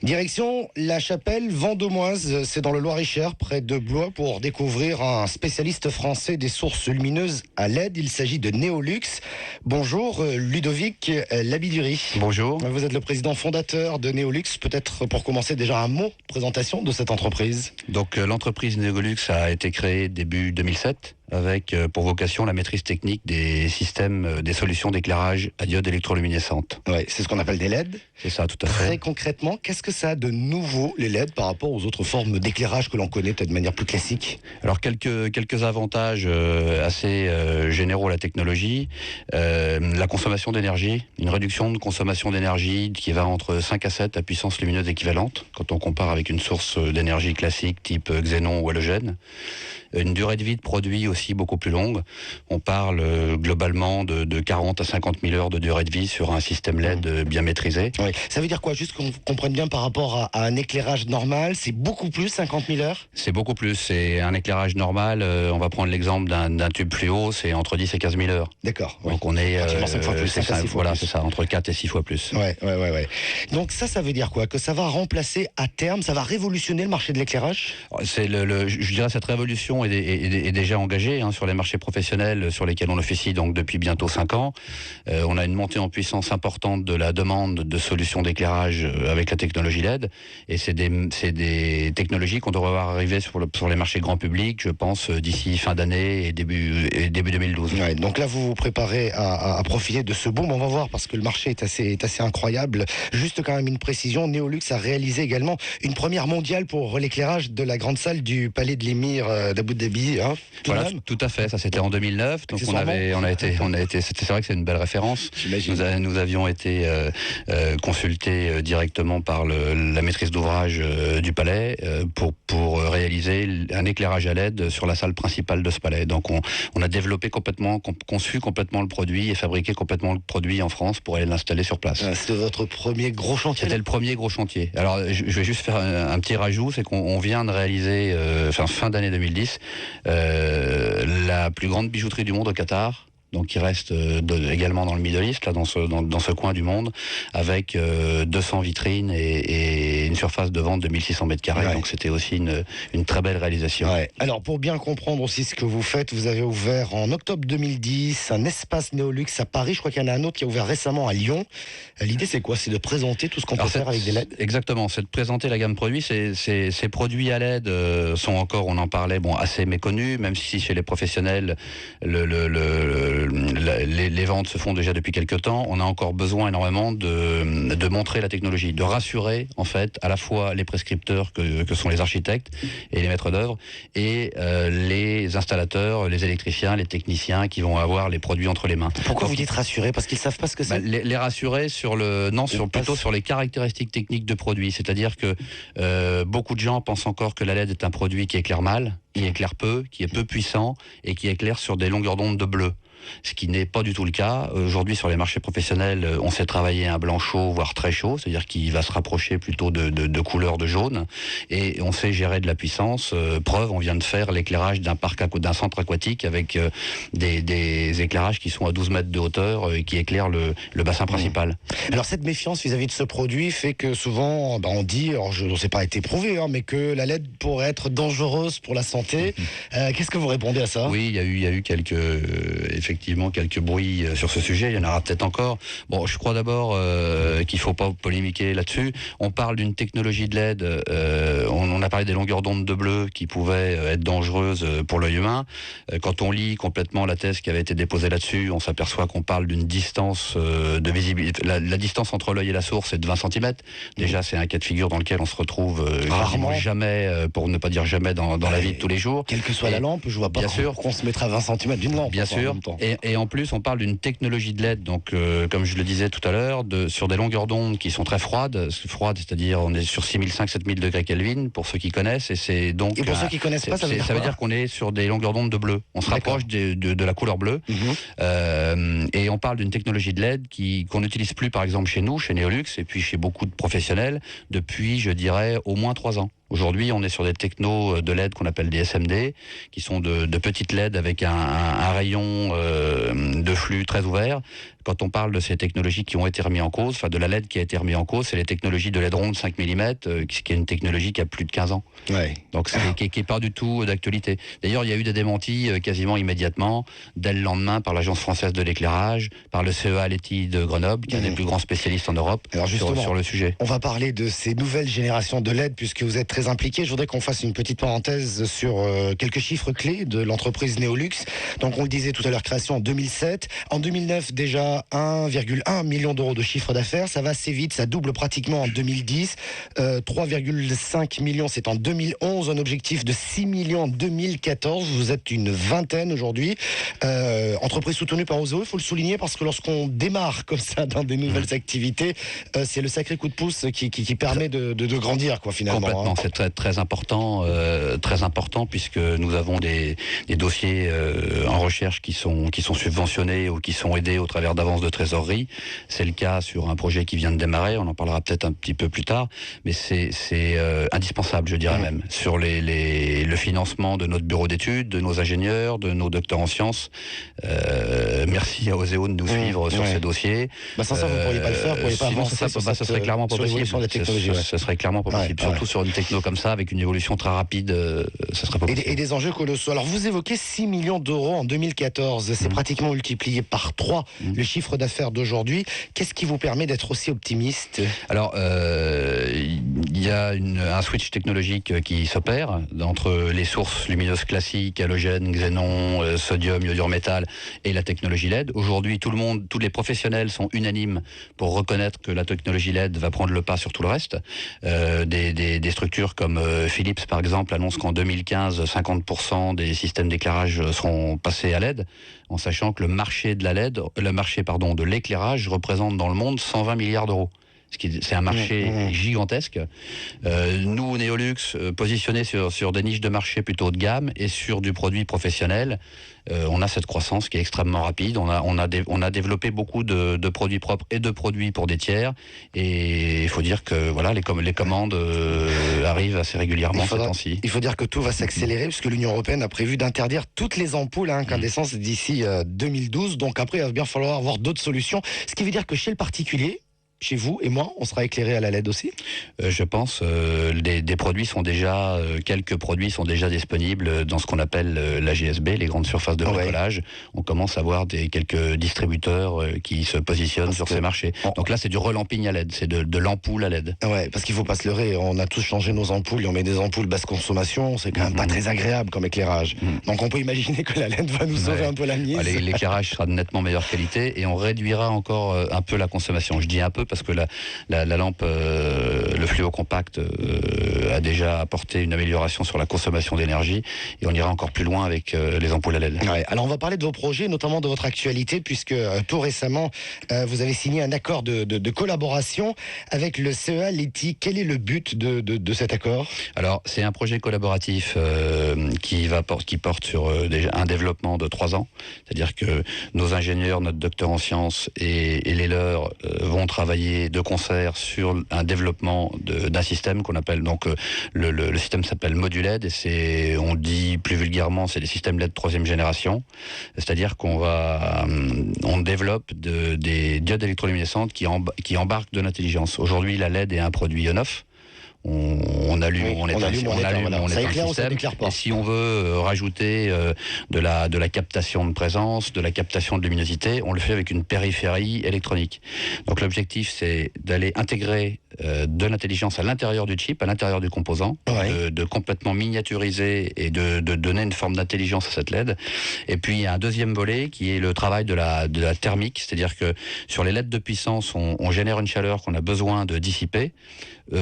Direction La Chapelle-Vendômoise, c'est dans le Loir-et-Cher, près de Blois, pour découvrir un spécialiste français des sources lumineuses à LED. Il s'agit de Neolux. Bonjour Ludovic Labiduri. Bonjour. Vous êtes le président fondateur de Neolux. Peut-être pour commencer déjà un mot de présentation de cette entreprise. Donc l'entreprise Neolux a été créée début 2007 avec pour vocation la maîtrise technique des systèmes, des solutions d'éclairage à diode électroluminescente. Ouais, c'est ce qu'on appelle des LED. C'est ça, tout à fait. Très concrètement, qu'est-ce que ça a de nouveau les LED par rapport aux autres formes d'éclairage que l'on connaît peut-être de manière plus classique? Alors quelques avantages assez généraux à la technologie. La consommation d'énergie, une réduction de consommation d'énergie qui va entre 5 à 7 à puissance lumineuse équivalente quand on compare avec une source d'énergie classique type xénon ou halogène. Une durée de vie de produit aussi beaucoup plus longue. On parle globalement de 40 à 50 000 heures de durée de vie sur un système LED bien maîtrisé. Oui. Ça veut dire quoi? Juste qu'on comprenne bien par rapport à un éclairage normal, c'est beaucoup plus 50 000 heures? C'est beaucoup plus. C'est un éclairage normal. On va prendre l'exemple d'un tube fluo, c'est entre 10 et 15 000 heures. D'accord. Donc on est... pratiquement 5 fois plus. C'est ça, voilà, c'est ça, entre 4 et 6 fois plus. Ouais. Donc ça veut dire quoi? Que ça va remplacer à terme, ça va révolutionner le marché de l'éclairage? C'est je dirais cette révolution est déjà engagée sur les marchés professionnels sur lesquels on officie donc depuis bientôt 5 ans. On a une montée en puissance importante de la demande de solutions d'éclairage avec la technologie LED, et c'est des technologies qu'on devrait voir arriver sur les marchés grand public, je pense, d'ici fin d'année et début 2012. Ouais, donc là, vous vous préparez à profiter de ce boom. On va voir, parce que le marché est assez incroyable. Juste quand même une précision, Neolux a réalisé également une première mondiale pour l'éclairage de la grande salle du Palais de l'Émir d'Abu Dhabi. Voilà, tout à fait. Ça, c'était en 2009. Donc on a été. C'est vrai que c'est une belle référence. Nous avions été consultés directement par la maîtrise d'ouvrage du palais pour réaliser un éclairage à LED sur la salle principale de ce palais. Donc on a développé conçu complètement le produit et fabriqué complètement le produit en France pour aller l'installer sur place. C'était votre premier gros chantier? C'était le premier gros chantier. Alors je vais juste faire un petit rajout, c'est qu'on vient de réaliser fin d'année 2010 la plus grande bijouterie du monde au Qatar. Donc qui reste également dans le Middle East, là, dans ce coin du monde, avec 200 vitrines et une surface de vente de 1600 mètres carrés. Ouais. Donc c'était aussi une très belle réalisation. Ouais. Alors pour bien comprendre aussi ce que vous faites, vous avez ouvert en octobre 2010 un espace Neolux à Paris. Je crois qu'il y en a un autre qui a ouvert récemment à Lyon. L'idée c'est quoi? C'est de présenter tout ce qu'on peut faire avec des LED? Exactement, c'est de présenter la gamme produits. Ces produits à LED sont encore, on en parlait, assez méconnus, même si chez les professionnels, les ventes se font déjà depuis quelques temps. On a encore besoin énormément de montrer la technologie, de rassurer en fait à la fois les prescripteurs que sont les architectes et les maîtres d'œuvre, et les installateurs, les électriciens, les techniciens qui vont avoir les produits entre les mains. Pourquoi vous dites rassurer? Parce qu'ils savent pas ce que c'est? Les rassurer plutôt sur les caractéristiques techniques de produits. C'est-à-dire que beaucoup de gens pensent encore que la LED est un produit qui éclaire mal, qui éclaire peu, qui est peu puissant et qui éclaire sur des longueurs d'onde de bleu. Ce qui n'est pas du tout le cas. Aujourd'hui, sur les marchés professionnels, on sait travailler un blanc chaud, voire très chaud, c'est-à-dire qu'il va se rapprocher plutôt de couleur de jaune, et on sait gérer de la puissance. Preuve, on vient de faire l'éclairage d'un centre aquatique avec des éclairages qui sont à 12 mètres de hauteur et qui éclairent le bassin principal. Alors cette méfiance vis-à-vis de ce produit fait que souvent, on dit, alors je ne sais pas été prouvé, mais que la LED pourrait être dangereuse pour la santé. Qu'est-ce que vous répondez à ça? Oui, il y a eu effectivement quelques bruits sur ce sujet, il y en aura peut-être encore. Bon, je crois d'abord qu'il ne faut pas polémiquer là-dessus. On parle d'une technologie de LED, on a parlé des longueurs d'onde de bleu qui pouvaient être dangereuses pour l'œil humain. Quand on lit complètement la thèse qui avait été déposée là-dessus, on s'aperçoit qu'on parle d'une distance de visibilité. La distance entre l'œil et la source est de 20 cm. Déjà, c'est un cas de figure dans lequel on se retrouve rarement, jamais, pour ne pas dire jamais, dans la vie de tous les jours. Quelle que soit la lampe, je vois pas qu'on se mettra à 20 cm d'une lampe. Bien sûr. Et en plus, on parle d'une technologie de LED, donc comme je le disais tout à l'heure, sur des longueurs d'onde qui sont très froides, c'est-à-dire on est sur 6500-7000 degrés Kelvin, pour ceux qui connaissent, et c'est donc... Et pour ceux qui connaissent pas, ça veut dire qu'on est sur des longueurs d'onde de bleu. On se rapproche de la couleur bleue, et on parle d'une technologie de LED qu'on n'utilise plus, par exemple, chez nous, chez Neolux, et puis chez beaucoup de professionnels, depuis, je dirais, au moins 3 ans. Aujourd'hui, on est sur des technos de LED qu'on appelle des SMD, qui sont de petites LED avec un rayon de flux très ouvert. quand on parle de ces technologies qui ont été remises en cause, enfin de la LED qui a été remise en cause, c'est les technologies de LED ronde 5 mm, qui est une technologie qui a plus de 15 ans. Ouais. Donc qui n'est pas du tout d'actualité. D'ailleurs, il y a eu des démentis quasiment immédiatement, dès le lendemain, par l'Agence française de l'éclairage, par le CEA Leti de Grenoble, qui est un des plus grands spécialistes en Europe. Alors sur le sujet. On va parler de ces nouvelles générations de LED puisque vous êtes très impliqué. Je voudrais qu'on fasse une petite parenthèse sur quelques chiffres clés de l'entreprise Neolux. Donc on le disait tout à l'heure, création en 2007. En 2009 déjà 1,1 million d'euros de chiffre d'affaires. Ça va assez vite, ça double pratiquement en 2010. 3,5 millions c'est en 2011. Un objectif de 6 millions en 2014. Vous êtes une vingtaine aujourd'hui. Entreprise soutenue par Oseo, il faut le souligner parce que lorsqu'on démarre comme ça dans des nouvelles activités, c'est le sacré coup de pouce qui permet de grandir, quoi, finalement. Complètement, c'est très important puisque nous avons des dossiers en recherche qui sont subventionnés ou qui sont aidés au travers d'avances de trésorerie. C'est le cas sur un projet qui vient de démarrer, on en parlera peut-être un petit peu plus tard, mais c'est indispensable, je dirais même, sur le financement de notre bureau d'études, de nos ingénieurs, de nos docteurs en sciences. Merci à Oseo de nous suivre sur ces dossiers. Sans ça, vous ne pourriez pas le faire, vous ne pourriez pas avancer ce serait clairement pas possible. Ce serait clairement pas possible. Surtout sur une techno comme ça, avec une évolution très rapide, ce serait pas possible. Et des enjeux colossaux. Alors, vous évoquez 6 millions d'euros en 2014. C'est pratiquement multiplié par 3 le chiffre d'affaires d'aujourd'hui. Qu'est-ce qui vous permet d'être aussi optimiste? Alors, il y a un switch technologique qui s'opère entre les sources lumineuses classiques, halogènes, xénon, sodium, iodure métal et la technologie LED. Aujourd'hui, tous les professionnels sont unanimes pour reconnaître que la technologie LED va prendre le pas sur tout le reste. Des structures comme Philips, par exemple, annoncent qu'en 2015, 50% des systèmes d'éclairage seront passés à LED, en sachant que le marché de l'éclairage représente dans le monde 120 milliards d'euros. C'est un marché gigantesque. Nous, Neolux, positionnés sur des niches de marché plutôt haut de gamme et sur du produit professionnel, on a cette croissance qui est extrêmement rapide. On a développé beaucoup de produits propres et de produits pour des tiers. Et il faut dire que voilà, les commandes arrivent assez régulièrement ces temps-ci. Il faut dire que tout va s'accélérer puisque l'Union européenne a prévu d'interdire toutes les ampoules à incandescence d'ici 2012. Donc après, il va bien falloir avoir d'autres solutions. Ce qui veut dire que chez le particulier, chez vous et moi, on sera éclairé à la LED aussi? Je pense. Quelques produits sont déjà disponibles dans ce qu'on appelle la GSB, les grandes surfaces de bricolage. On commence à voir quelques distributeurs qui se positionnent sur ces marchés. Donc là, c'est du relamping à LED, c'est de l'ampoule à LED. Ouais, parce qu'il faut pas se leurrer. On a tous changé nos ampoules et on met des ampoules basse consommation. C'est quand même pas très agréable comme éclairage. Donc on peut imaginer que la LED va nous sauver un peu la mise. L'éclairage sera de nettement meilleure qualité et on réduira encore un peu la consommation. Je dis un peu parce que la lampe, le fluo compact a déjà apporté une amélioration sur la consommation d'énergie et on ira encore plus loin avec les ampoules à LED. Ouais, alors on va parler de vos projets, notamment de votre actualité, puisque tout récemment, vous avez signé un accord de collaboration avec le CEA Leti. Quel est le but de cet accord? Alors, c'est un projet collaboratif qui porte sur déjà un développement de 3 ans. C'est-à-dire que nos ingénieurs, notre docteur en sciences et les leurs vont travailler de concert sur un développement d'un système qu'on appelle donc le système s'appelle ModuLED et on dit plus vulgairement c'est des systèmes LED 3e génération, c'est-à-dire qu'on développe des diodes électroluminescentes qui embarquent de l'intelligence. Aujourd'hui, la LED est un produit on-off. On allume, on éteint le système. Et si on veut rajouter de la captation de présence, de la captation de luminosité, on le fait avec une périphérie électronique. Donc l'objectif, c'est d'aller intégrer de l'intelligence à l'intérieur du chip, à l'intérieur du composant, de complètement miniaturiser et de donner une forme d'intelligence à cette LED. Et puis il y a un deuxième volet qui est le travail de la thermique, c'est-à-dire que sur les LED de puissance, on génère une chaleur qu'on a besoin de dissiper.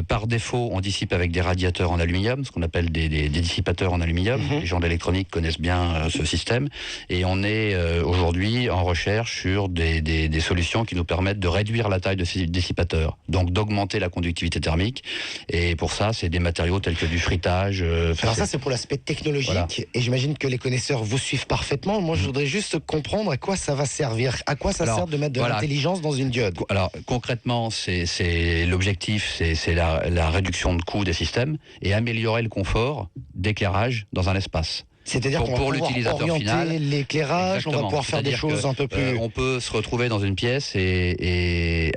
Par défaut, on dissipe avec des radiateurs en aluminium, ce qu'on appelle des dissipateurs en aluminium. Les gens d'électronique connaissent bien ce système. Et on est aujourd'hui en recherche sur des solutions qui nous permettent de réduire la taille de ces dissipateurs, donc d'augmenter la conductivité thermique. Et pour ça, c'est des matériaux tels que du frittage. Alors ça, c'est pour l'aspect technologique. Voilà. Et j'imagine que les connaisseurs vous suivent parfaitement. Moi, je voudrais juste comprendre à quoi ça va servir. À quoi ça sert de mettre de l'intelligence dans une diode? Alors, concrètement, c'est l'objectif, c'est la réduction de coût des systèmes et améliorer le confort d'éclairage dans un espace. C'est-à-dire qu'on va pour pouvoir l'utilisateur orienter final, l'éclairage, on va pouvoir faire des choses un peu plus... on peut se retrouver dans une pièce et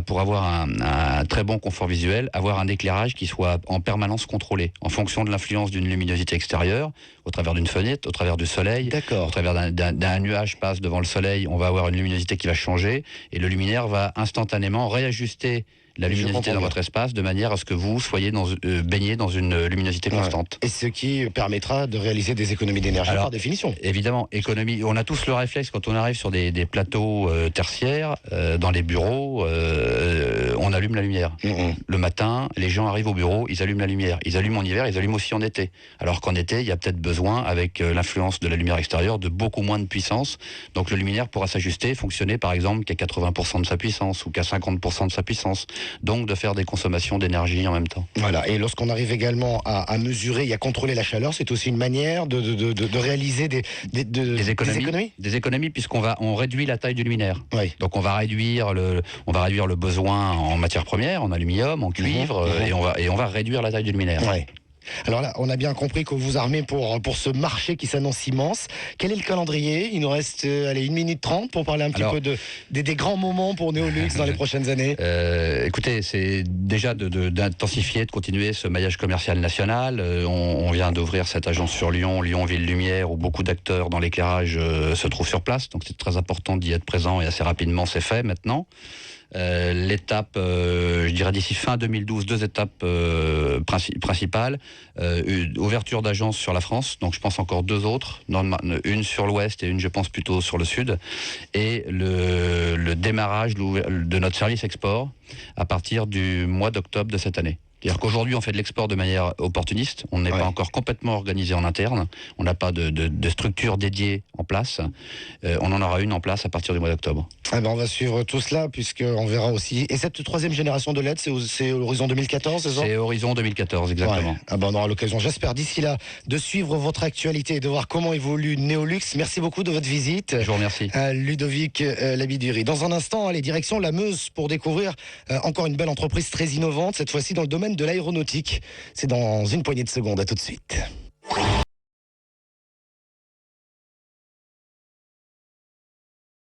pour avoir un très bon confort visuel, avoir un éclairage qui soit en permanence contrôlé, en fonction de l'influence d'une luminosité extérieure, au travers d'une fenêtre, au travers du soleil, au travers d'un nuage passe devant le soleil, on va avoir une luminosité qui va changer, et le luminaire va instantanément réajuster la luminosité dans votre espace de manière à ce que vous soyez baigné dans une luminosité constante. Et ce qui permettra de réaliser des économies d'énergie par définition. Évidemment, économie. On a tous le réflexe quand on arrive sur des plateaux tertiaires, dans les bureaux, on allume la lumière. Le matin, les gens arrivent au bureau, ils allument la lumière. Ils allument en hiver, ils allument aussi en été. Alors qu'en été, il y a peut-être besoin, avec l'influence de la lumière extérieure, de beaucoup moins de puissance. Donc le luminaire pourra s'ajuster, fonctionner par exemple qu'à 80% de sa puissance ou qu'à 50% de sa puissance. Donc de faire des consommations d'énergie en même temps. Voilà, et lorsqu'on arrive également à mesurer et à contrôler la chaleur, c'est aussi une manière de réaliser des économies. Des économies puisqu'on réduit la taille du luminaire. Oui. Donc on va réduire le besoin en matières premières, en aluminium, en cuivre, et on va réduire la taille du luminaire. Ouais. Alors là, on a bien compris que vous vous armez pour ce marché qui s'annonce immense. Quel est le calendrier ? Il nous reste 1 minute 30 pour parler un petit peu des grands moments pour Neolux dans les prochaines années. Écoutez, c'est déjà d'intensifier, de continuer ce maillage commercial national. On vient d'ouvrir cette agence sur Lyon, Lyon Ville Lumière, où beaucoup d'acteurs dans l'éclairage se trouvent sur place. Donc c'est très important d'y être présent et assez rapidement c'est fait maintenant. L'étape, je dirais d'ici fin 2012, 2 étapes principales. Une ouverture d'agence sur la France, donc je pense encore 2 autres, une sur l'ouest et une je pense plutôt sur le sud, et le démarrage de notre service export à partir du mois d'octobre de cette année. C'est-à-dire qu'aujourd'hui, on fait de l'export de manière opportuniste. On n'est pas encore complètement organisé en interne. On n'a pas de structure dédiée en place. On en aura une en place à partir du mois d'octobre. Ah ben on va suivre tout cela, puisqu'on verra aussi. Et cette 3e génération de LED, c'est horizon 2014, c'est ça ? C'est horizon 2014, exactement. Ouais. Ah ben on aura l'occasion, j'espère, d'ici là, de suivre votre actualité et de voir comment évolue Neolux. Merci beaucoup de votre visite. Je vous remercie. Ludovic Labiduri. Dans un instant, allez, direction la Meuse pour découvrir encore une belle entreprise très innovante, cette fois-ci dans le domaine de l'aéronautique. C'est dans une poignée de secondes. À tout de suite.